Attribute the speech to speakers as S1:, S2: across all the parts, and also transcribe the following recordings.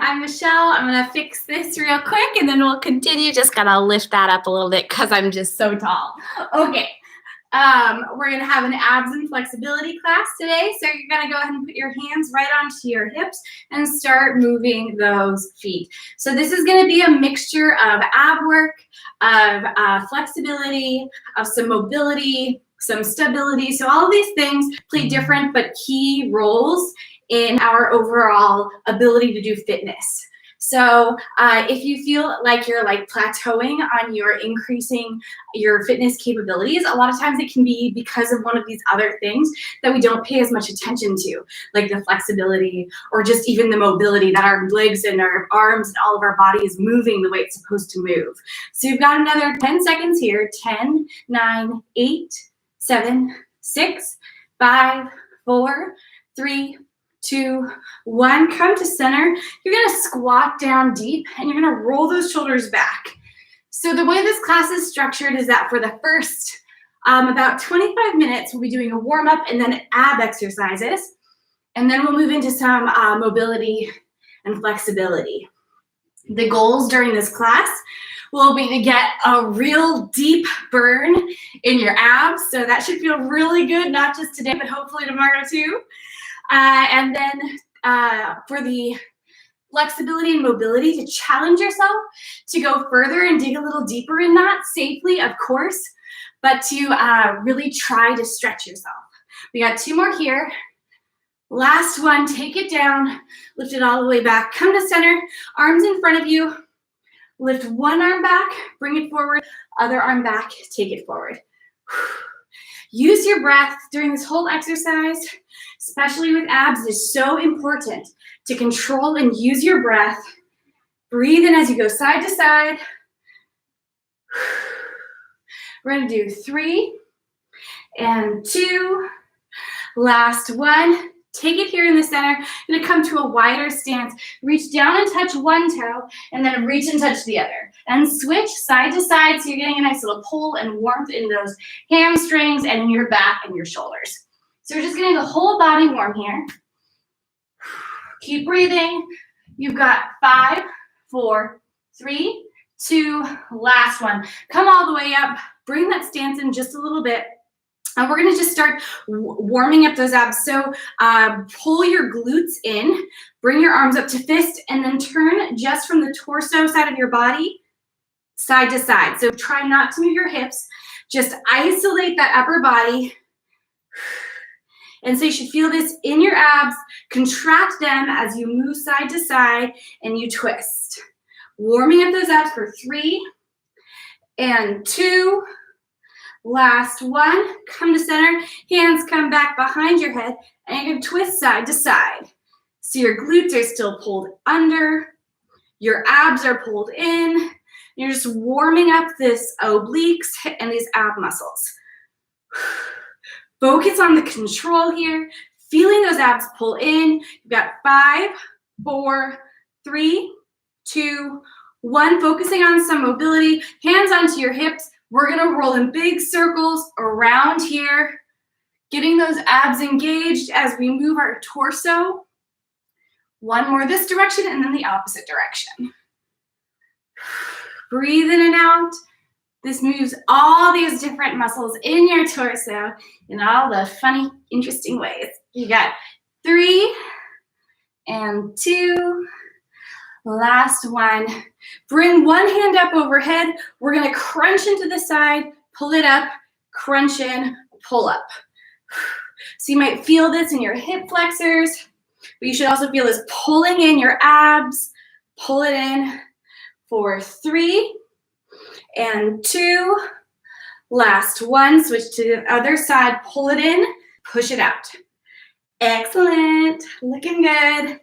S1: I'm Michelle. I'm gonna fix this real quick and then we'll continue. Just gotta lift that up a little bit because I'm just so tall. Okay, we're gonna have an abs and flexibility class today. So you're gonna go ahead and put your hands right onto your hips and start moving those feet. So this is gonna be a mixture of ab work, of flexibility, of some mobility, some stability. So all of these things play different but key roles in our overall ability to do fitness. So if you feel like you're plateauing on your increasing your fitness capabilities, a lot of times it can be because of one of these other things that we don't pay as much attention to, like the flexibility or just even the mobility that our legs and our arms and all of our body is moving the way it's supposed to move. So you've got another 10 seconds here. 10, 9, 8, 7, 6, 5, 4, 3, 2, 1. Come to center. You're gonna squat down deep and you're gonna roll those shoulders back. So the way this class is structured is that for the first about 25 minutes, we'll be doing a warm up and then ab exercises. And then we'll move into some mobility and flexibility. The goals during this class will be to get a real deep burn in your abs. So that should feel really good, not just today, but hopefully tomorrow too. And then for the flexibility and mobility, to challenge yourself to go further and dig a little deeper in that, safely, of course, but to really try to stretch yourself. We got 2 more here. Last one, take it down, lift it all the way back. Come to center, arms in front of you. Lift one arm back, bring it forward, other arm back, take it forward. Use your breath during this whole exercise, especially with abs. It's so important to control and use your breath. Breathe in as you go side to side. We're gonna do 3 and 2. Last one. Take it here in the center. You're gonna come to a wider stance. Reach down and touch one toe, and then reach and touch the other. And switch side to side, so you're getting a nice little pull and warmth in those hamstrings and in your back and your shoulders. So we're just getting the whole body warm here. Keep breathing. You've got 5, 4, 3, 2, last one. Come all the way up. Bring that stance in just a little bit. And we're gonna just start warming up those abs. So pull your glutes in, bring your arms up to fist, and then turn just from the torso side of your body, side to side. So try not to move your hips, just isolate that upper body. And so you should feel this in your abs, contract them as you move side to side and you twist. Warming up those abs for 3 and 2. Last one, come to center, hands come back behind your head, and you're gonna twist side to side. So your glutes are still pulled under, your abs are pulled in, you're just warming up this obliques and these ab muscles. Focus on the control here, feeling those abs pull in. You've got 5, 4, 3, 2, 1. Focusing on some mobility, hands onto your hips. We're gonna roll in big circles around here, getting those abs engaged as we move our torso. 1 more this direction and then the opposite direction. Breathe in and out. This moves all these different muscles in your torso in all the funny, interesting ways. You got 3 and 2. Last one. Bring one hand up overhead. We're gonna crunch into the side, pull it up, crunch in, pull up. So you might feel this in your hip flexors, but you should also feel this pulling in your abs. Pull it in for 3 and 2. Last one, switch to the other side, pull it in, push it out. Excellent, looking good.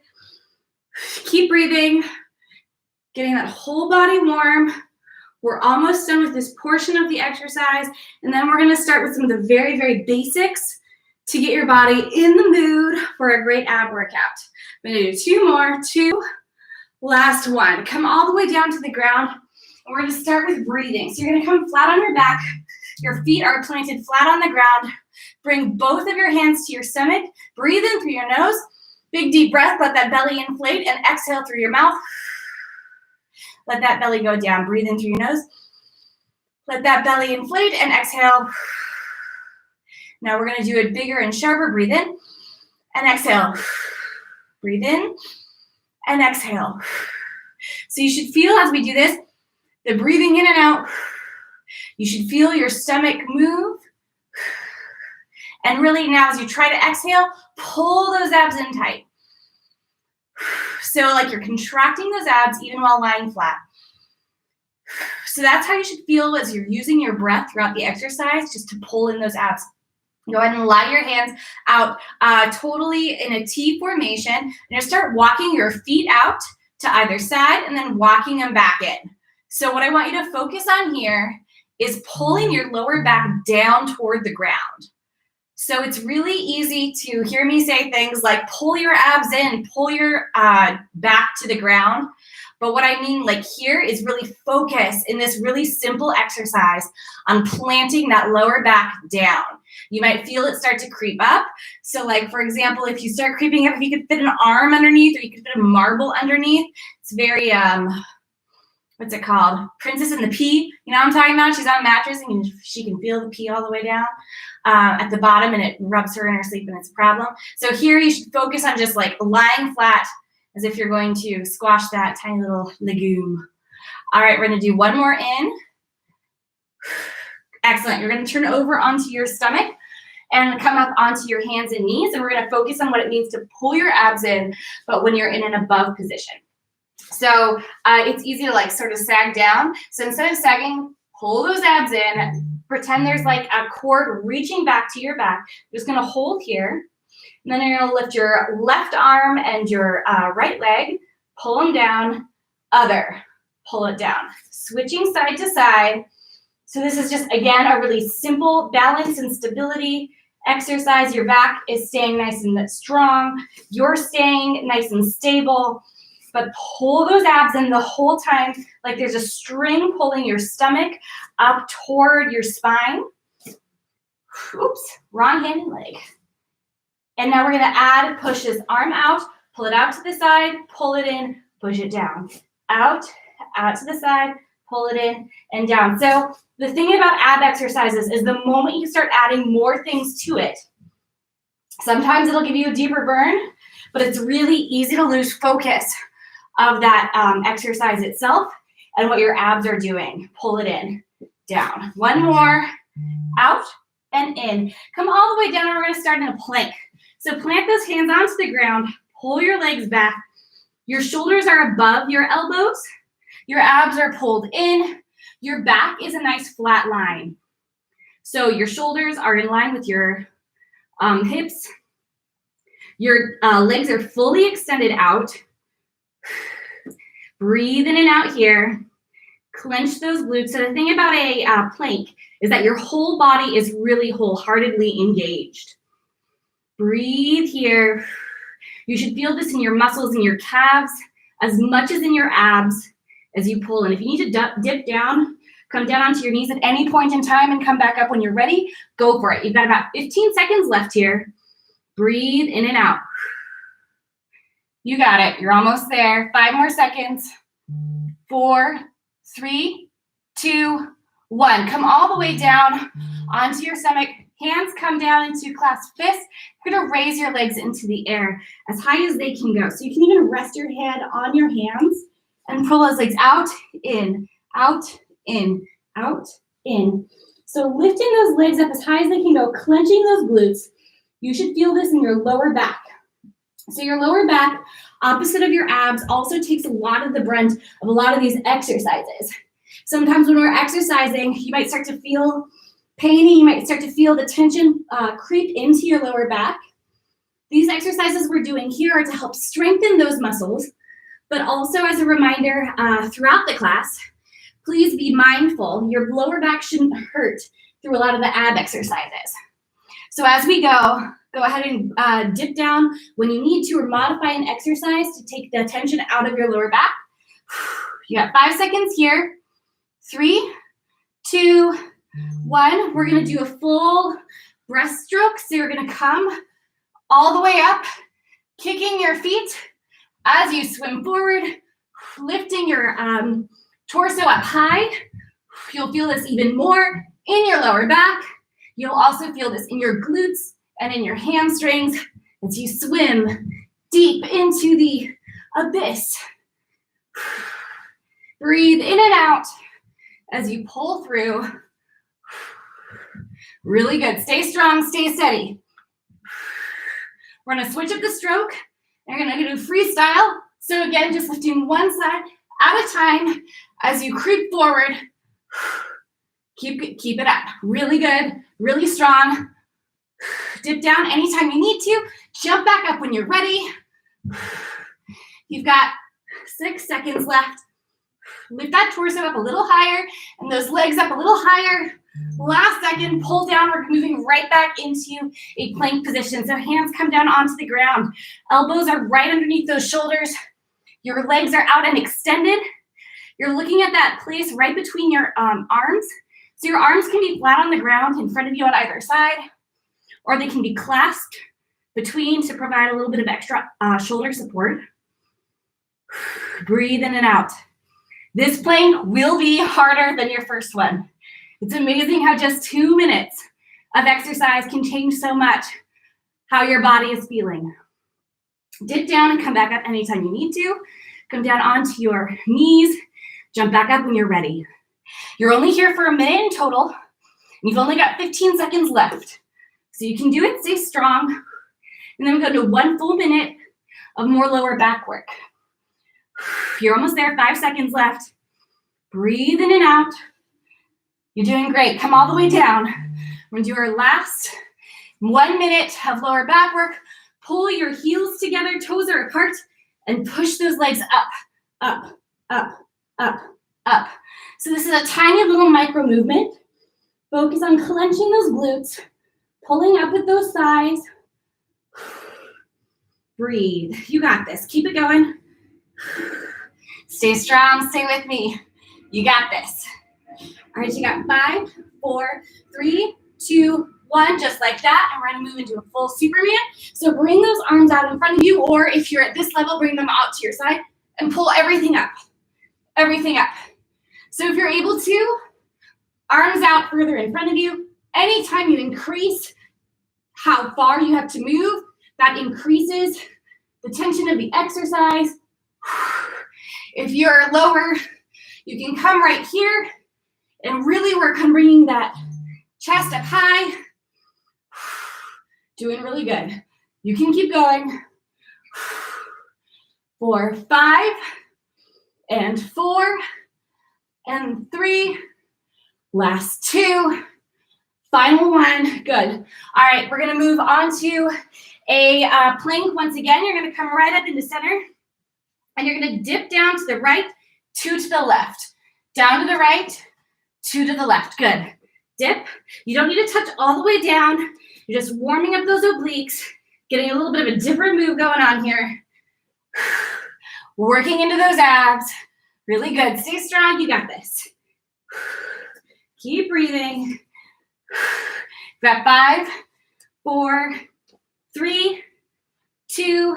S1: Keep breathing, getting that whole body warm. We're almost done with this portion of the exercise, and then we're gonna start with some of the very, very basics to get your body in the mood for a great ab workout. I'm gonna do 2 more, 2, last one. Come all the way down to the ground, and we're gonna start with breathing. So you're gonna come flat on your back, your feet are planted flat on the ground. Bring both of your hands to your stomach, breathe in through your nose, Big deep breath, let that belly inflate and exhale through your mouth. Let that belly go down. Breathe in through your nose. Let that belly inflate and exhale. Now we're gonna do it bigger and sharper. Breathe in and exhale. Breathe in and exhale. So you should feel as we do this, the breathing in and out. You should feel your stomach move. And really now as you try to exhale, pull those abs in tight. So like you're contracting those abs even while lying flat. So that's how you should feel as you're using your breath throughout the exercise, just to pull in those abs. Go ahead and lie your hands out totally in a T formation. And you start walking your feet out to either side and then walking them back in. So what I want you to focus on here is pulling your lower back down toward the ground. So it's really easy to hear me say things like pull your abs in, pull your back to the ground. But what I mean like here is really focus in this really simple exercise on planting that lower back down. You might feel it start to creep up. So like, for example, if you start creeping up, if you could fit an arm underneath or you could fit a marble underneath, it's very, what's it called? Princess and the Pea. You know what I'm talking about? She's on a mattress and she can feel the pea all the way down at the bottom, and it rubs her in her sleep and it's a problem. So here you should focus on just like lying flat as if you're going to squash that tiny little legume. All right, we're gonna do one more in. Excellent. You're gonna turn over onto your stomach and come up onto your hands and knees, and we're gonna focus on what it means to pull your abs in, but when you're in an above position. So it's easy to like sort of sag down. So instead of sagging, pull those abs in, pretend there's like a cord reaching back to your back. You're just gonna hold here, and then you're gonna lift your left arm and your right leg, pull them down, other, pull it down. Switching side to side. So this is just, again, a really simple balance and stability exercise. Your back is staying nice and strong. You're staying nice and stable. But pull those abs in the whole time, like there's a string pulling your stomach up toward your spine. Oops, wrong hand and leg. And now we're gonna add, push this arm out, pull it out to the side, pull it in, push it down. Out to the side, pull it in, and down. So the thing about ab exercises is the moment you start adding more things to it, sometimes it'll give you a deeper burn, but it's really easy to lose focus of that exercise itself and what your abs are doing. Pull it in, down. One more, out and in. Come all the way down, and we're gonna start in a plank. So plant those hands onto the ground, pull your legs back. Your shoulders are above your elbows. Your abs are pulled in. Your back is a nice flat line. So your shoulders are in line with your hips. Your legs are fully extended out. Breathe in and out here. Clench those glutes. So the thing about a plank is that your whole body is really wholeheartedly engaged. Breathe here. You should feel this in your muscles and your calves as much as in your abs as you pull in. If you need to dip down, come down onto your knees at any point in time and come back up when you're ready, go for it. You've got about 15 seconds left here. Breathe in and out. You got it. You're almost there. 5 more seconds. 4, 3, 2, 1. Come all the way down onto your stomach. Hands come down into clasped fists. You're going to raise your legs into the air as high as they can go. So you can even rest your head on your hands and pull those legs out, in, out, in, out, in. So lifting those legs up as high as they can go, clenching those glutes. You should feel this in your lower back. So your lower back, opposite of your abs, also takes a lot of the brunt of a lot of these exercises. Sometimes when we're exercising, you might start to feel pain. You might start to feel the tension creep into your lower back. These exercises we're doing here are to help strengthen those muscles, but also as a reminder throughout the class, please be mindful. Your lower back shouldn't hurt through a lot of the ab exercises. So as we go ahead and dip down when you need to, or modify an exercise to take the tension out of your lower back. You got 5 seconds here. 3, 2, 1. We're gonna do a full breaststroke. So you're gonna come all the way up, Kicking your feet as you swim forward, lifting your torso up high. You'll feel this even more in your lower back. You'll also feel this in your glutes and in your hamstrings as you swim deep into the abyss. Breathe in and out as you pull through. Really good. Stay strong, stay steady. We're gonna switch up the stroke. You're gonna do freestyle. So again, just lifting one side at a time as you creep forward. Keep it up. Really good, really strong. Dip down anytime you need to. Jump back up when you're ready. You've got 6 seconds left. Lift that torso up a little higher and those legs up a little higher. Last second, pull down. We're moving right back into a plank position. So hands come down onto the ground. Elbows are right underneath those shoulders. Your legs are out and extended. You're looking at that place right between your arms. So your arms can be flat on the ground in front of you on either side, or they can be clasped between to provide a little bit of extra shoulder support. Breathe in and out. This plank will be harder than your first one. It's amazing how just 2 minutes of exercise can change so much how your body is feeling. Dip down and come back up anytime you need to. Come down onto your knees. Jump back up when you're ready. You're only here for a minute in total. And you've only got 15 seconds left. So you can do it, stay strong. And then we go to 1 full minute of more lower back work. You're almost there, 5 seconds left. Breathe in and out. You're doing great. Come all the way down. We're gonna do our last 1 minute of lower back work. Pull your heels together, toes are apart, and push those legs up, up, up, up, up. So this is a tiny little micro movement. Focus on clenching those glutes, pulling up with those thighs. Breathe. You got this. Keep it going. Stay strong. Stay with me. You got this. All right, you got 5, 4, 3, 2, 1, just like that. And we're gonna move into a full Superman. So bring those arms out in front of you, or if you're at this level, bring them out to your side and pull everything up, everything up. So if you're able to, arms out further in front of you. Anytime you increase how far you have to move, that increases the tension of the exercise. If you're lower, you can come right here and really work on bringing that chest up high. Doing really good. You can keep going. 4, 5, and 4, and 3. Last 2. Final 1. Good. All right, we're gonna move on to a plank. Once again, you're gonna come right up into center, and you're gonna dip down to the right, 2 to the left. Down to the right, 2 to the left. Good. Dip. You don't need to touch all the way down. You're just warming up those obliques, getting a little bit of a different move going on here. Working into those abs. Really good. Stay strong. You got this. Keep breathing. Got 5, 4, 3, 2,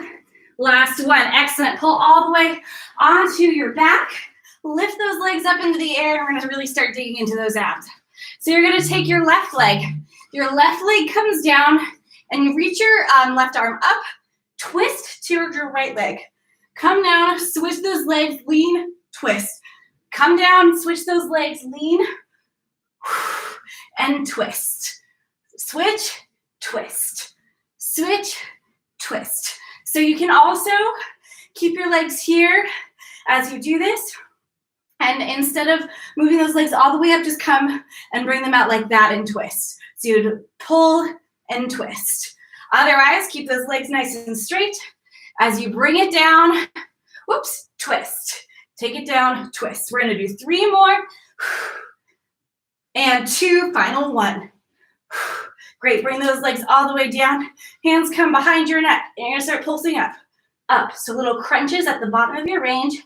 S1: last 1. Excellent. Pull all the way onto your back. Lift those legs up into the air, and we're gonna really start digging into those abs. So you're gonna take your left leg. Your left leg comes down, and you reach your left arm up, twist towards your right leg. Come down, switch those legs, lean, twist. Come down, switch those legs, lean, and twist. Switch, twist. Switch, twist. So you can also keep your legs here as you do this. And instead of moving those legs all the way up, just come and bring them out like that and twist. So you'd pull and twist. Otherwise, keep those legs nice and straight. As you bring it down, whoops, twist. Take it down, twist. We're gonna do 3 more. And 2, final 1. Great, bring those legs all the way down. Hands come behind your neck, and you're gonna start pulsing up, up. So little crunches at the bottom of your range.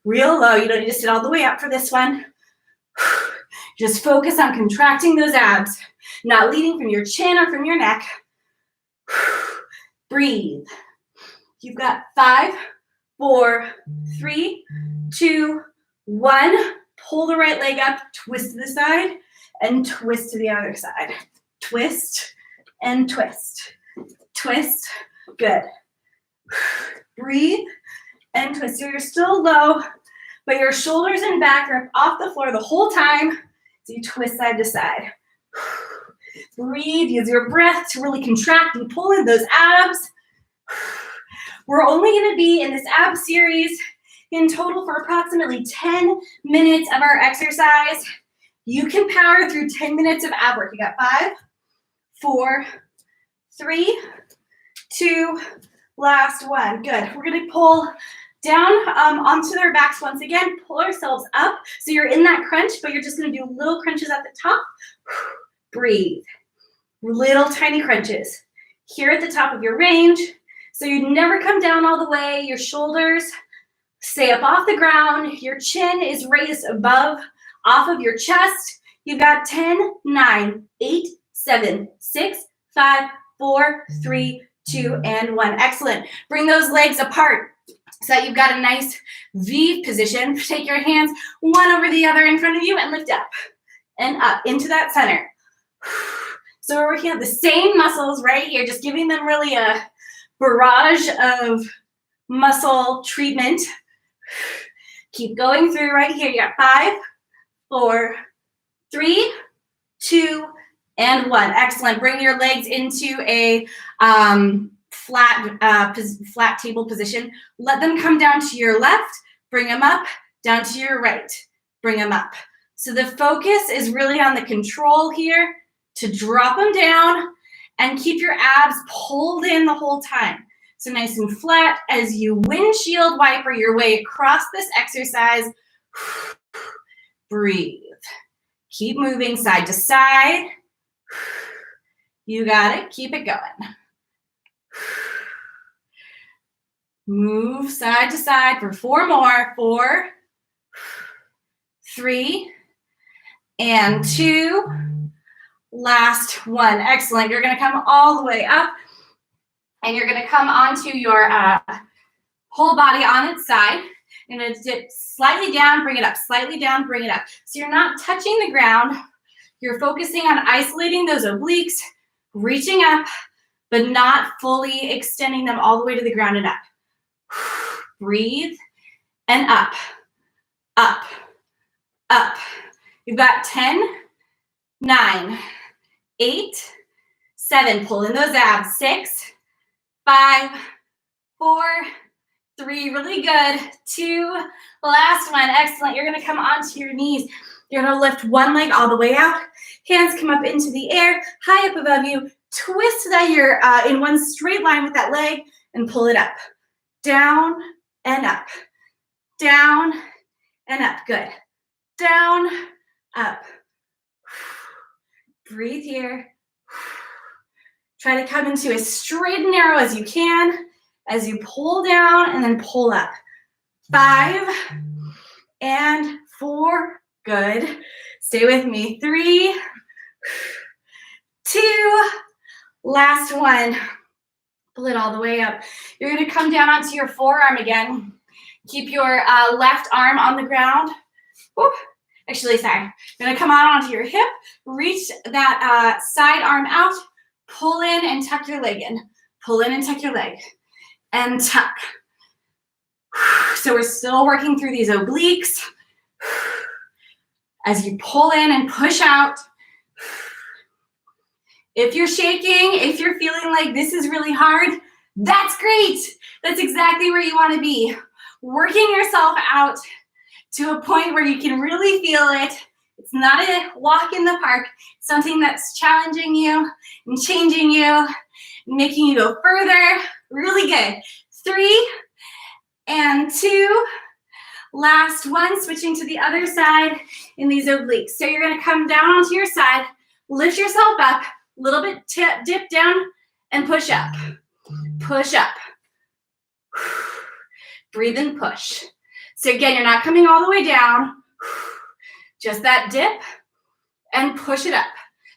S1: Real low, you don't need to sit all the way up for this one. Just focus on contracting those abs, not leading from your chin or from your neck. Breathe. You've got 5, 4, 3, 2, 1. Pull the right leg up, twist to the side, and twist to the other side. Twist and twist. Twist. Good. Breathe and twist. So you're still low, but your shoulders and back are off the floor the whole time. So you twist side to side. Breathe. Use your breath to really contract and pull in those abs. We're only going to be in this ab series in total for approximately 10 minutes of our exercise. You can power through 10 minutes of ab work. You got 5, 4, 3, 2, last one. Good. We're going to pull down onto their backs once again. Pull ourselves up. So you're in that crunch, but you're just going to do little crunches at the top. Breathe. Little tiny crunches. Here at the top of your range. So you never come down all the way. Your shoulders stay up off the ground. Your chin is raised above, off of your chest. You've got 10, 9, 8, 7, 6, 5, 4, 3, 2, and 1. Excellent. Bring those legs apart so that you've got a nice V position. Take your hands one over the other in front of you and lift up and up into that center. So we're working on the same muscles right here, just giving them really a barrage of muscle treatment. Keep going through right here. You got 5, 4, 3, 2, and 1. Excellent. Bring your legs into a flat table position. Let them come down to your left. Bring them up, down to your right. Bring them up. So the focus is really on the control here to drop them down and keep your abs pulled in the whole time. So nice and flat as you windshield wiper your way across this exercise. Breathe. Keep moving side to side. You got it. Keep it going. Move side to side for 4 more. 4, 3, and 2. Last one. Excellent. You're going to come all the way up, and you're going to come onto your whole body on its side. You're going to dip slightly down, bring it up, slightly down, bring it up. So you're not touching the ground. You're focusing on isolating those obliques, reaching up, but not fully extending them all the way to the ground and up. Breathe and up, up, up. You've got 10, 9, 8, 7. Pull in those abs. 6, 5, 4, 3. Really good. 2. Last one. Excellent. You're going to come onto your knees. You're going to lift one leg all the way out. Hands come up into the air, high up above you. Twist so that you're in one straight line with that leg and pull it up. Down and up. Down and up. Good. Down, up. Breathe here. Try to come into as straight and narrow as you can as you pull down and then pull up. 5 and 4. Good. Stay with me. 3, 2. Last one. Pull it all the way up. You're going to come down onto your forearm again. Keep your left arm on the ground. Whoop. Actually, sorry. You're going to come on onto your hip. Reach that side arm out. Pull in and tuck your leg in. Pull in and tuck your leg. And tuck. So we're still working through these obliques. As you pull in and push out. If you're shaking, if you're feeling like this is really hard, that's great. That's exactly where you want to be. Working yourself out to a point where you can really feel it. It's not a walk in the park. It's something that's challenging you and changing you, and making you go further. Really good. 3 and 2. Last one, switching to the other side in these obliques. So you're going to come down onto your side, lift yourself up, a little bit dip down, and push up. Push up. Breathe and push. So again, you're not coming all the way down. Just that dip and push it up.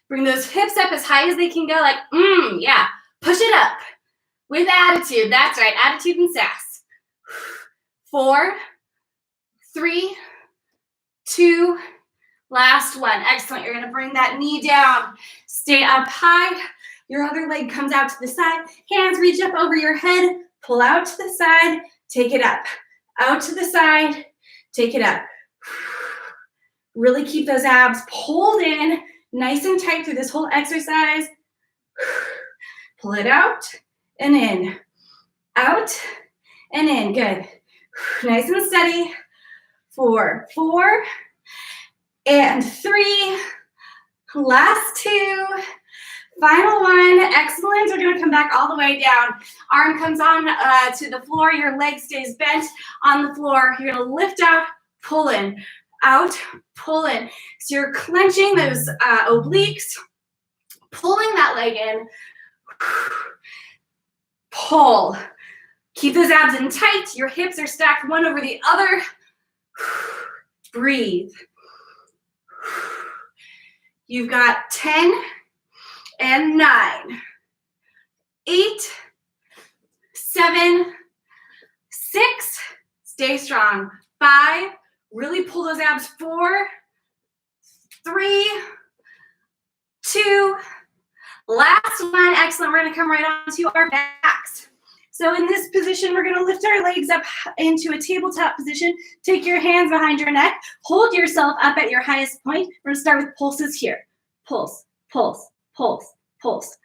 S1: Bring those hips up as high as they can go, like, yeah. Push it up. With attitude, that's right, attitude and sass. 4, 3, 2, last one. Excellent. You're going to bring that knee down. Stay up high. Your other leg comes out to the side. Hands reach up over your head. Pull out to the side. Take it up. Out to the side. Take it up. Really keep those abs pulled in, nice and tight through this whole exercise. Pull it out and in. Out and in. Good. Nice and steady. 4, 4, and 3. Last 2. Final one. Excellent. We're going to come back all the way down. Arm comes on to the floor. Your leg stays bent on the floor. You're going to lift out, pull in. Out, pull in. So you're clenching those obliques, pulling that leg in. Pull. Keep those abs in tight. Your hips are stacked one over the other. Breathe. You've got 10 and 9, 8, 7, 6. Stay strong. 5. Really pull those abs. 4, 3, 2. Last one. Excellent. We're going to come right onto our backs. So in this position, we're going to lift our legs up into a tabletop position. Take your hands behind your neck. Hold yourself up at your highest point. We're going to start with pulses here. Pulse, pulse, pulse, pulse.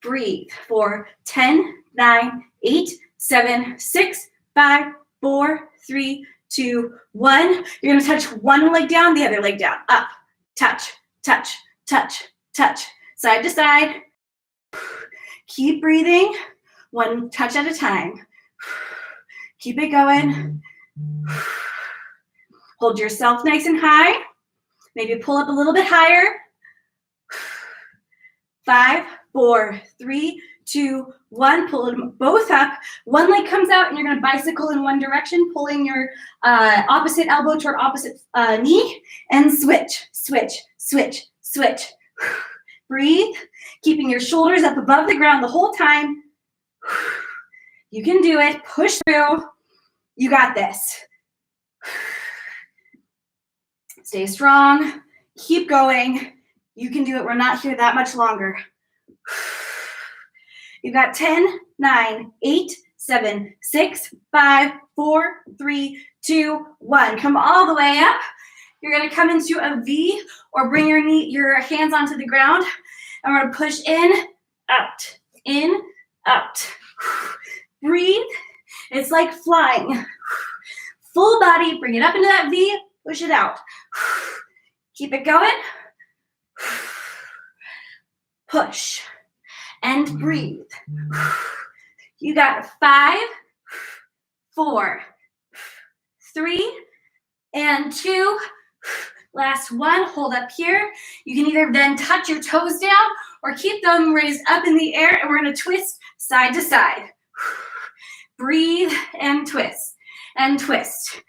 S1: Breathe for 10, 9, 8, 7, 6, 5, 4, 3, 2, 1. You're going to touch one leg down, the other leg down. Up, touch, touch, touch, touch. Side to side. Keep breathing. One touch at a time. Keep it going. Hold yourself nice and high. Maybe pull up a little bit higher. 5, 4, 3, 2, 1. Pull them both up. One leg comes out and you're going to bicycle in one direction, pulling your opposite elbow toward opposite knee, and switch, switch, switch, switch. Breathe, keeping your shoulders up above the ground the whole time. You can do it. Push through. You got this. Stay strong. Keep going. You can do it. We're not here that much longer. You've got 10, 9, 8, 7, 6, 5, 4, 3, 2, 1. Come all the way up. You're going to come into a V or bring your hands onto the ground. And we're going to push in, out. Breathe. It's like flying. Full body. Bring it up into that V. Push it out. Keep it going. Push. And breathe. You got 5, 4, 3, and 2. Last one. Hold up here. You can either then touch your toes down or keep them raised up in the air, and we're going to twist side to side. Breathe and twist and twist.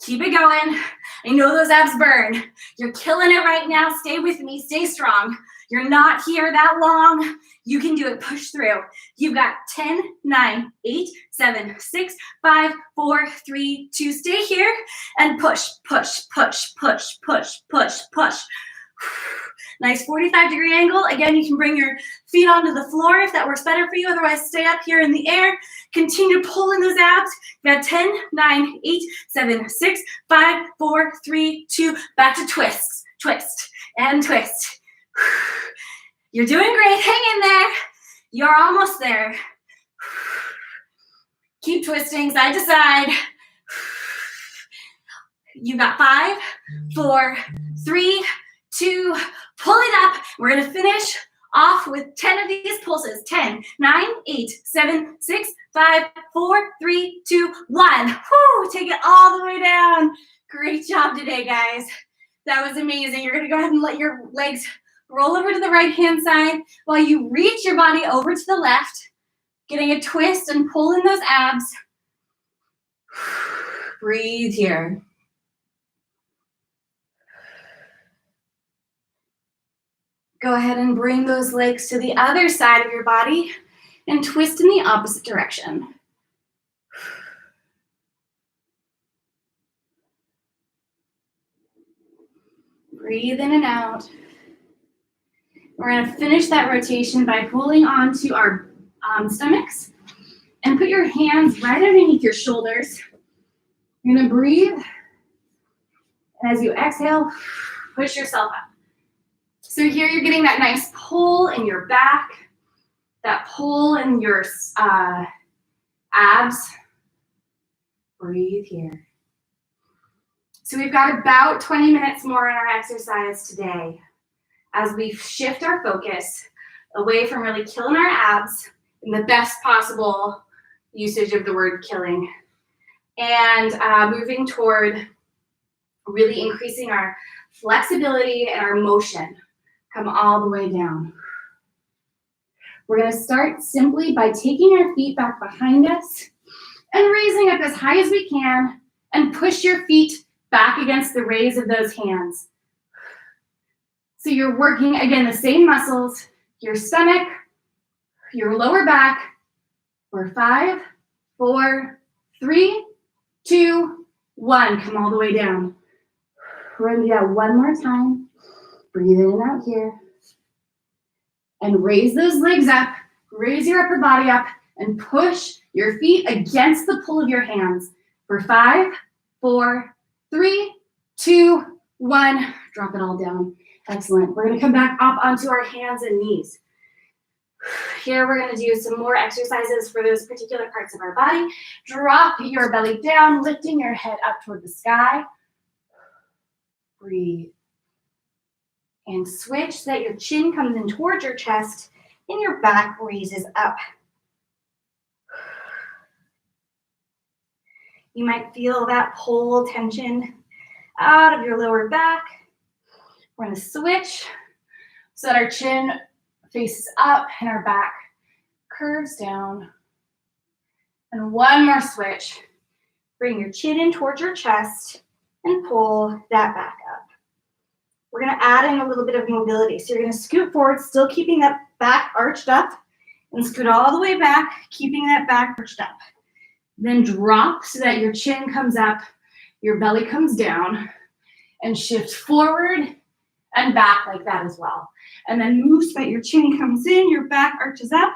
S1: Keep it going. I know those abs burn. You're killing it right now. Stay with me. Stay strong. You're not here that long. You can do it. Push through. You've got 10, 9, 8, 7, 6, 5, 4, 3, 2. Stay here and push, push, push, push, push, push, push. Nice 45-degree angle. Again, you can bring your feet onto the floor if that works better for you. Otherwise, stay up here in the air. Continue to pull in those abs. You got 10, 9, 8, 7, 6, 5, 4, 3, 2. Back to twists. Twist and twist. You're doing great. Hang in there. You're almost there. Keep twisting side to side. You got 5, 4, 3, 2. Pull it up. We're going to finish off with 10 of these pulses. 10, 9, 8, 7, 6, 5, 4, 3, 2, 1. Whew, take it all the way down. Great job today, guys. That was amazing. You're going to go ahead and let your legs roll over to the right-hand side while you reach your body over to the left, getting a twist and pull in those abs. Breathe here. Go ahead and bring those legs to the other side of your body and twist in the opposite direction. Breathe in and out. We're going to finish that rotation by holding on to our stomachs and put your hands right underneath your shoulders. You're going to breathe. And as you exhale, push yourself up. So here you're getting that nice pull in your back, that pull in your abs. Breathe here. So we've got about 20 minutes more in our exercise today as we shift our focus away from really killing our abs in the best possible usage of the word killing, and moving toward really increasing our flexibility and our motion. Come all the way down. We're going to start simply by taking our feet back behind us and raising up as high as we can, and push your feet back against the raise of those hands. So you're working, again, the same muscles, your stomach, your lower back, for 5, 4, 3, 2, 1. Come all the way down. We're going to do that one more time. Breathe in and out here. And raise those legs up. Raise your upper body up and push your feet against the pull of your hands. For 5, 4, 3, 2, 1. Drop it all down. Excellent. We're going to come back up onto our hands and knees. Here we're going to do some more exercises for those particular parts of our body. Drop your belly down, lifting your head up toward the sky. Breathe. And switch so that your chin comes in towards your chest and your back raises up. You might feel that pull tension out of your lower back. We're going to switch so that our chin faces up and our back curves down. And one more switch. Bring your chin in towards your chest and pull that back up. We're going to add in a little bit of mobility. So you're going to scoot forward, still keeping that back arched up, and scoot all the way back, keeping that back arched up. Then drop so that your chin comes up, your belly comes down, and shift forward and back like that as well. And then move so that your chin comes in, your back arches up,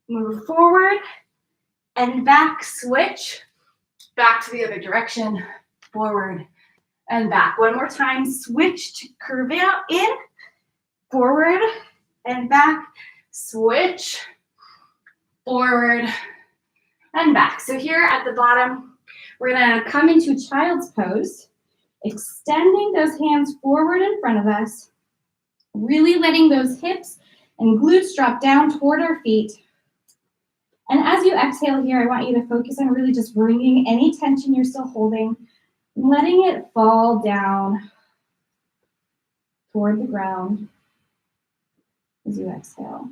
S1: move forward and back, switch, back to the other direction, forward and back. One more time, switch to curve out, in, forward and back, switch, forward and back. So here at the bottom, we're going to come into child's pose, extending those hands forward in front of us, really letting those hips and glutes drop down toward our feet. And as you exhale here, I want you to focus on really just bringing any tension you're still holding, letting it fall down toward the ground as you exhale.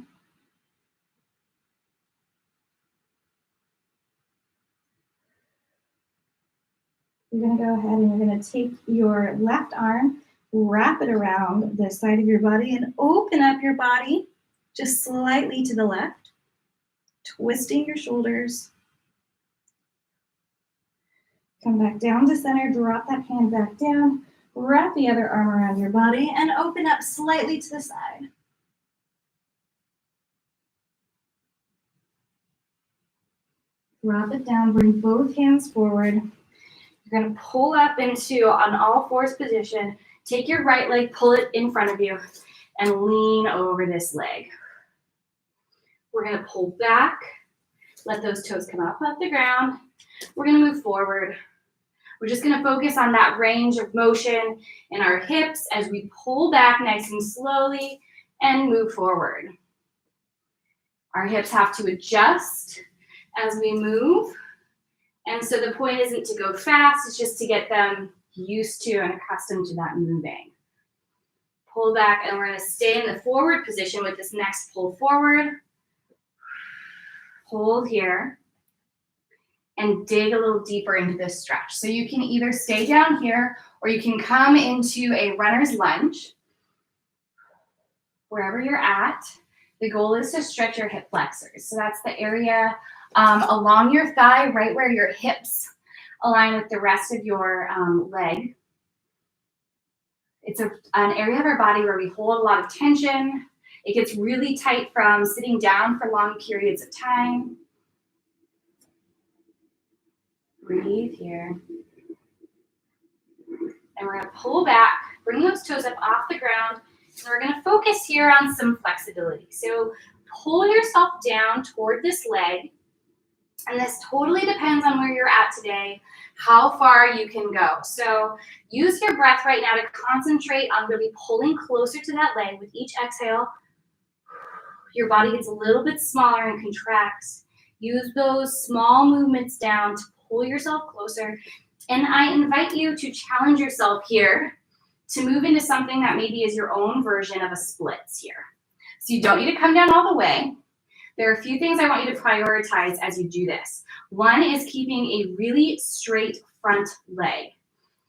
S1: You're going to go ahead and you're going to take your left arm, wrap it around the side of your body, and open up your body just slightly to the left, twisting your shoulders. Come back down to center, drop that hand back down, wrap the other arm around your body, and open up slightly to the side. Drop it down, bring both hands forward. You're going to pull up into an all fours position. Take your right leg, pull it in front of you, and lean over this leg. We're going to pull back, let those toes come up off the ground. We're going to move forward. We're just going to focus on that range of motion in our hips as we pull back nice and slowly and move forward. Our hips have to adjust as we move. And so the point isn't to go fast, it's just to get them used to and accustomed to that moving. Pull back, and we're going to stay in the forward position with this next pull forward. Hold here. And dig a little deeper into this stretch. So you can either stay down here or you can come into a runner's lunge. wherever you're at. The goal is to stretch your hip flexors. So that's the area along your thigh, right where your hips align with the rest of your leg. It's an area of our body where we hold a lot of tension. It gets really tight from sitting down for long periods of time. Breathe here. And we're going to pull back, bring those toes up off the ground, and we're going to focus here on some flexibility. So pull yourself down toward this leg, and this totally depends on where you're at today, how far you can go. So use your breath right now to concentrate on really pulling closer to that leg. With each exhale, your body gets a little bit smaller and contracts. Use those small movements down to pull yourself closer. And I invite you to challenge yourself here to move into something that maybe is your own version of a splits here. So you don't need to come down all the way. There are a few things I want you to prioritize as you do this. One is keeping a really straight front leg.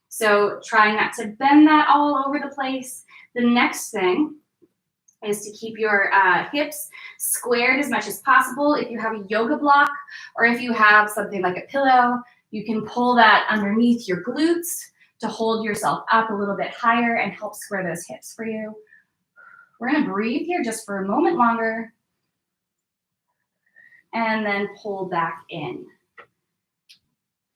S1: So trying not to bend that all over the place. The next thing is to keep your hips squared as much as possible. If you have a yoga block or if you have something like a pillow, you can pull that underneath your glutes to hold yourself up a little bit higher and help square those hips for you. We're going to breathe here just for a moment longer. And then pull back in.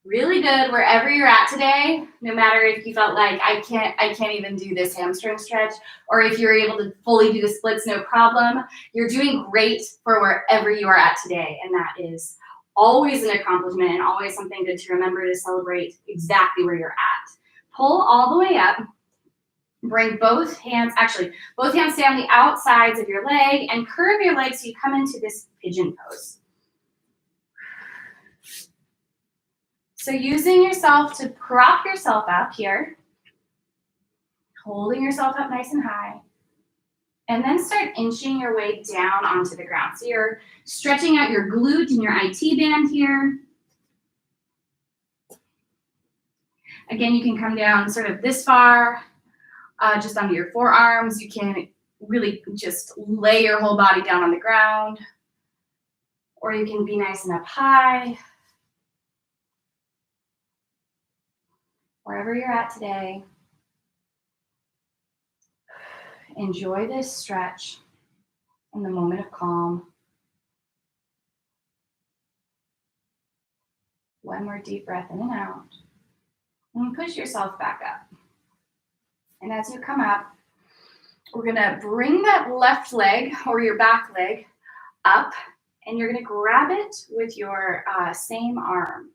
S1: Really good wherever you're at today, no matter if you felt like I can't even do this hamstring stretch, or if you're able to fully do the splits, no problem. You're doing great for wherever you are at today, and that is always an accomplishment and always something good to remember to celebrate exactly where you're at. Pull all the way up. Bring both hands stay on the outsides of your leg and curve your legs so you come into this pigeon pose. So using yourself to prop yourself up here, holding yourself up nice and high, and then start inching your way down onto the ground. So you're stretching out your glute and your IT band here. Again, you can come down sort of this far, just onto your forearms. You can really just lay your whole body down on the ground, or you can be nice and up high. Wherever you're at today, enjoy this stretch in the moment of calm. One more deep breath in and out. And push yourself back up. And as you come up, we're going to bring that left leg or your back leg up, and you're going to grab it with your same arm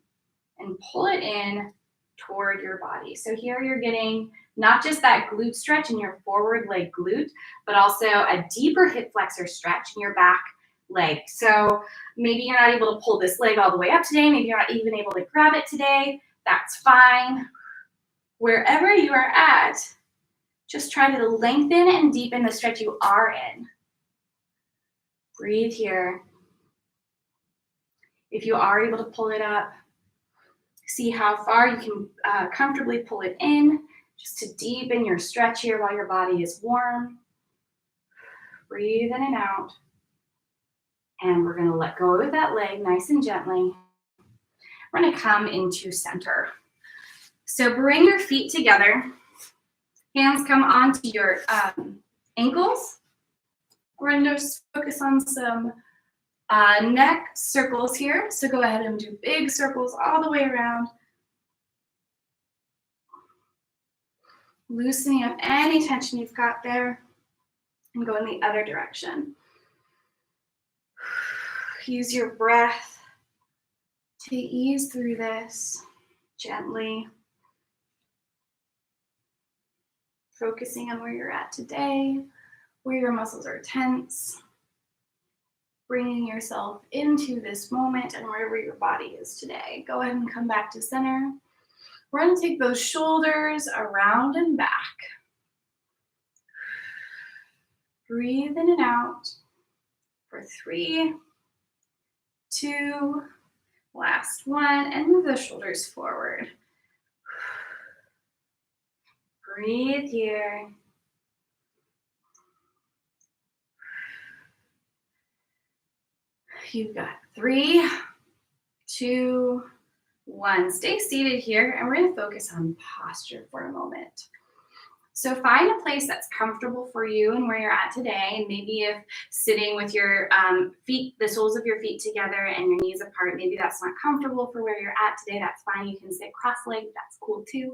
S1: and pull it in toward your body. So here you're getting not just that glute stretch in your forward leg glute, but also a deeper hip flexor stretch in your back leg. So maybe you're not able to pull this leg all the way up today. Maybe you're not even able to grab it today. That's fine. Wherever you are at, just try to lengthen and deepen the stretch you are in. Breathe here. If you are able to pull it up, see how far you can comfortably pull it in, just to deepen your stretch here while your body is warm. Breathe in and out. And we're going to let go of that leg nice and gently. We're going to come into center. So bring your feet together. Hands come onto your ankles. We're going to just focus on some neck circles here. So go ahead and do big circles all the way around. Loosening up any tension you've got there and go in the other direction. Use your breath to ease through this gently. Focusing on where you're at today, where your muscles are tense. Bringing yourself into this moment and wherever your body is today. Go ahead and come back to center. We're going to take those shoulders around and back. Breathe in and out for 3, 2, last one, and move the shoulders forward. Breathe here. You've got 3, 2, 1. Stay seated here, and we're going to focus on posture for a moment. So find a place that's comfortable for you and where you're at today. And maybe if sitting with your feet, the soles of your feet together and your knees apart, maybe that's not comfortable for where you're at today. That's fine. You can sit cross-legged. That's cool too.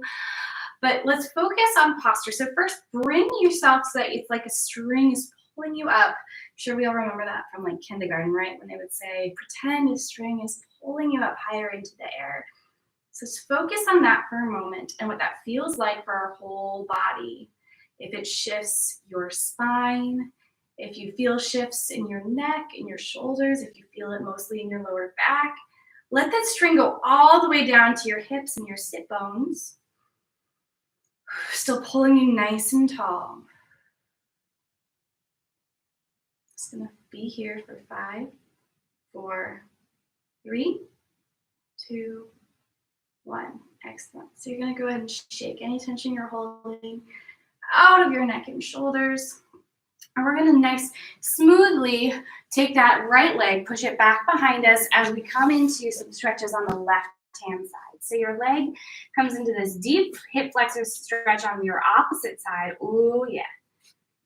S1: But let's focus on posture. So first, bring yourself so that it's like a string is pulling you up. I'm sure we all remember that from like kindergarten, right? When they would say, pretend a string is pulling you up higher into the air. So just focus on that for a moment and what that feels like for our whole body. If it shifts your spine, if you feel shifts in your neck, in your shoulders, if you feel it mostly in your lower back, let that string go all the way down to your hips and your sit bones. Still pulling you nice and tall. Just gonna be here for 5, 4, 3, 2, 1. Excellent. So you're going to go ahead and shake any tension you're holding out of your neck and shoulders. And we're going to smoothly take that right leg, push it back behind us as we come into some stretches on the left-hand side. So your leg comes into this deep hip flexor stretch on your opposite side. Ooh, yeah.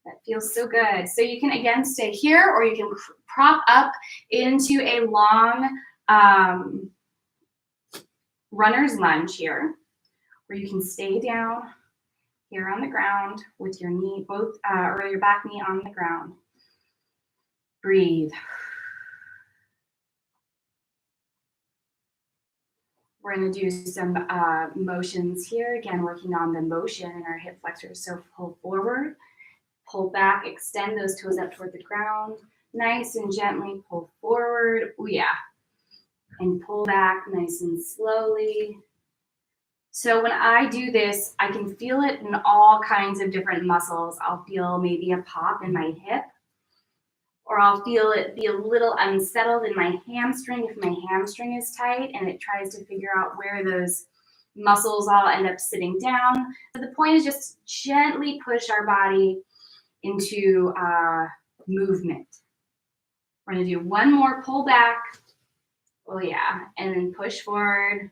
S1: That feels so good. So you can, again, stay here, or you can prop up into a long runner's lunge here, where you can stay down here on the ground with your knee, or your back knee on the ground. Breathe. We're going to do some motions here, again, working on the motion in our hip flexors. So pull forward, pull back, extend those toes up toward the ground. Nice and gently pull forward. Oh yeah. And pull back nice and slowly. So when I do this, I can feel it in all kinds of different muscles. I'll feel maybe a pop in my hip, or I'll feel it be a little unsettled in my hamstring if my hamstring is tight and it tries to figure out where those muscles all end up sitting down. So the point is just gently push our body into movement. We're going to do one more pull back. Oh yeah, and then push forward.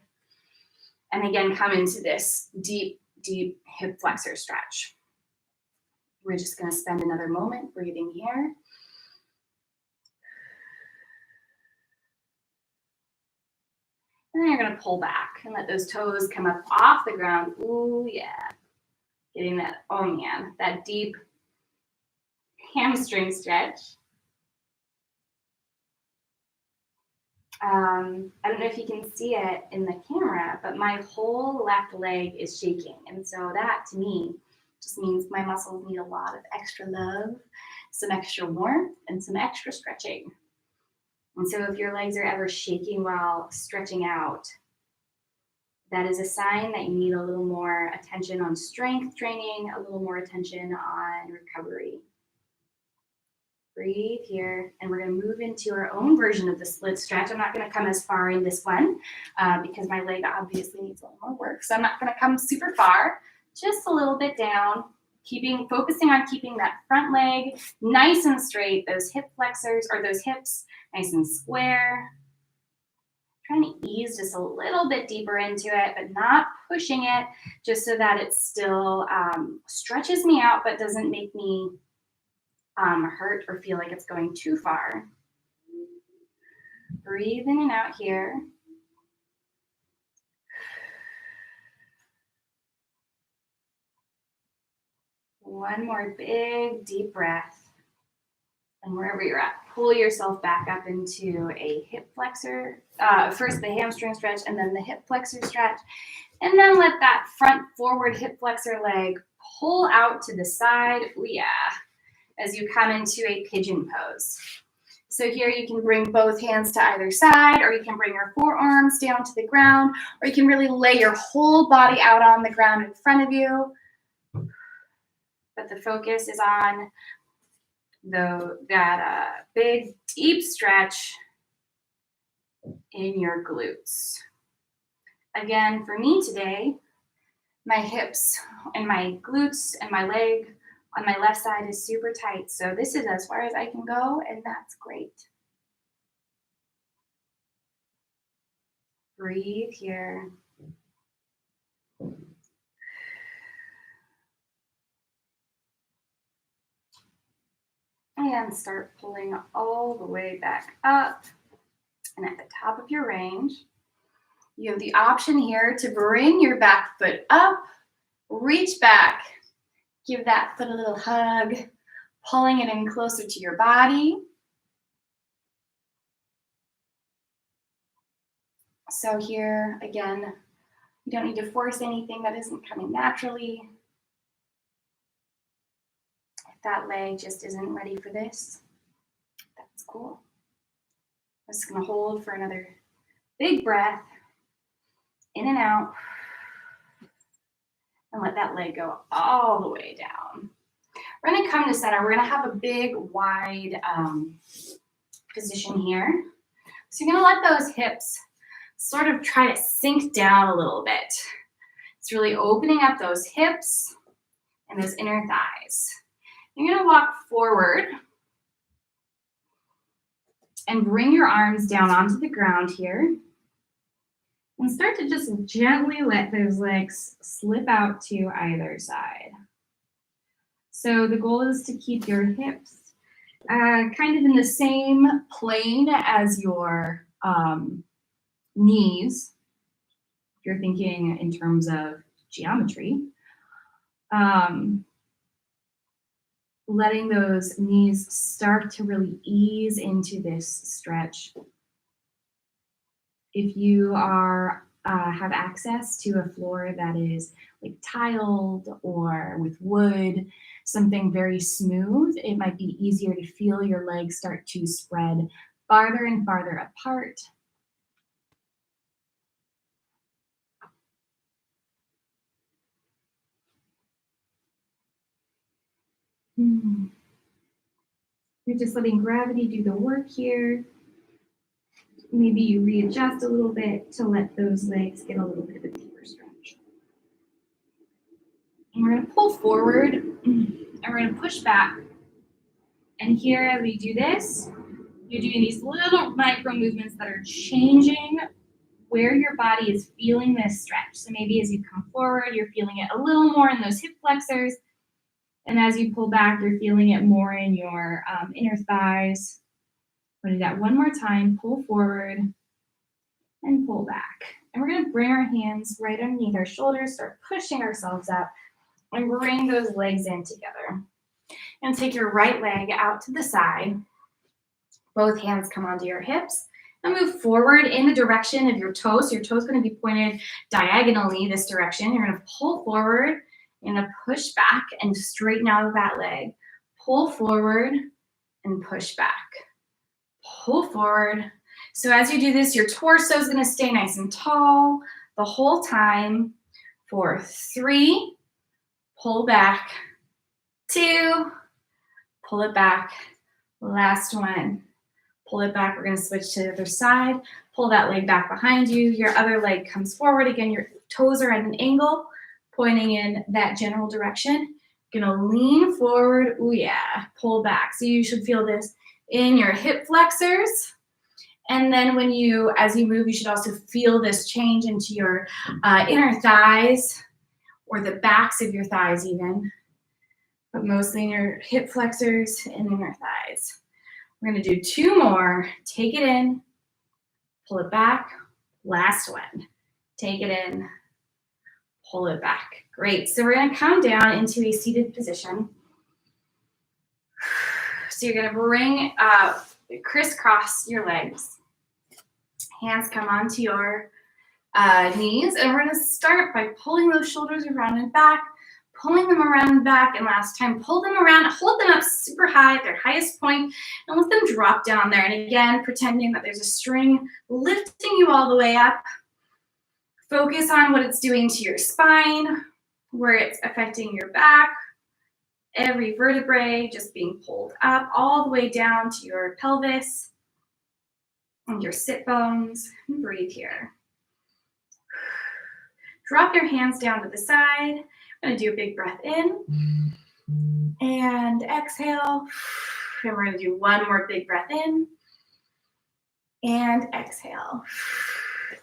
S1: And again, come into this deep, deep hip flexor stretch. We're just going to spend another moment breathing here. And then you're going to pull back and let those toes come up off the ground. Ooh, yeah. Getting that, oh man, that deep hamstring stretch. I don't know if you can see it in the camera, but my whole left leg is shaking. And so that, to me, just means my muscles need a lot of extra love, some extra warmth, and some extra stretching. And so if your legs are ever shaking while stretching out, that is a sign that you need a little more attention on strength training, a little more attention on recovery. Breathe here, and we're going to move into our own version of the split stretch. I'm not going to come as far in this one because my leg obviously needs a little more work. So I'm not going to come super far, just a little bit down, focusing on keeping that front leg nice and straight, those hip flexors or those hips nice and square. Trying to ease just a little bit deeper into it, but not pushing it, just so that it still stretches me out, but doesn't make me hurt or feel like it's going too far. Breathe in and out here. One more big deep breath. And wherever you're at, pull yourself back up into a hip flexor. First the hamstring stretch and then the hip flexor stretch. And then let that front forward hip flexor leg pull out to the side. Ooh, yeah. As you come into a pigeon pose. So here you can bring both hands to either side, or you can bring your forearms down to the ground, or you can really lay your whole body out on the ground in front of you. But the focus is on that big, deep stretch in your glutes. Again, for me today, my hips and my glutes and my leg on my left side is super tight. So this is as far as I can go, and that's great. Breathe here. And start pulling all the way back up. And at the top of your range, you have the option here to bring your back foot up, reach back, give that foot a little hug, pulling it in closer to your body. So here, again, you don't need to force anything that isn't coming naturally. If that leg just isn't ready for this, that's cool. I'm just gonna hold for another big breath, in and out, and let that leg go all the way down. We're gonna come to center. We're gonna have a big, wide position here. So you're gonna let those hips sort of try to sink down a little bit. It's really opening up those hips and those inner thighs. You're gonna walk forward and bring your arms down onto the ground here. And start to just gently let those legs slip out to either side. So the goal is to keep your hips kind of in the same plane as your knees. If you're thinking in terms of geometry. Letting those knees start to really ease into this stretch. If you are have access to a floor that is like tiled or with wood, something very smooth, it might be easier to feel your legs start to spread farther and farther apart. You're just letting gravity do the work here. Maybe you readjust a little bit to let those legs get a little bit of a deeper stretch. And we're going to pull forward and we're going to push back. And here, as we do this, you're doing these little micro movements that are changing where your body is feeling this stretch. So maybe as you come forward, you're feeling it a little more in those hip flexors. And as you pull back, you're feeling it more in your inner thighs. We're going to do that one more time. Pull forward and pull back. And we're going to bring our hands right underneath our shoulders, start pushing ourselves up, and bring those legs in together. And take your right leg out to the side. Both hands come onto your hips. And move forward in the direction of your toes. So your toes going to be pointed diagonally this direction. You're going to pull forward. You're going to push back and straighten out of that leg. Pull forward and push back. Pull forward. So as you do this, your torso is going to stay nice and tall the whole time. For 3, pull back. 2, pull it back. Last one. Pull it back. We're going to switch to the other side. Pull that leg back behind you. Your other leg comes forward. Again, your toes are at an angle, pointing in that general direction. You're going to lean forward. Ooh, yeah. Pull back. So you should feel this in your hip flexors. And then as you move, you should also feel this change into your inner thighs or the backs of your thighs even, but mostly in your hip flexors and inner thighs. We're going to do 2 more. Take it in, pull it back. Last one. Take it in, pull it back. Great. So we're going to come down into a seated position. So you're going to bring crisscross your legs. Hands come onto your knees, and we're going to start by pulling those shoulders around and back, pulling them around and back, and last time, pull them around, hold them up super high at their highest point, and let them drop down there. And again, pretending that there's a string lifting you all the way up. Focus on what it's doing to your spine, where it's affecting your back, every vertebrae just being pulled up all the way down to your pelvis and your sit bones. And breathe here. Drop your hands down to the side. I'm going to do a big breath in and exhale. And we're going to do one more big breath in and exhale.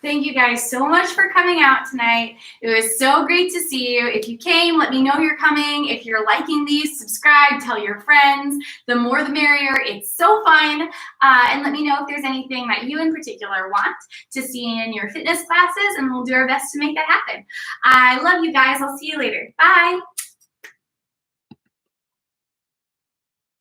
S1: Thank you guys so much for coming out tonight. It was so great to see you. If you came, let me know you're coming. If you're liking these, subscribe, tell your friends. The more the merrier. It's so fun. And let me know if there's anything that you in particular want to see in your fitness classes, and we'll do our best to make that happen. I love you guys. I'll see you later. Bye.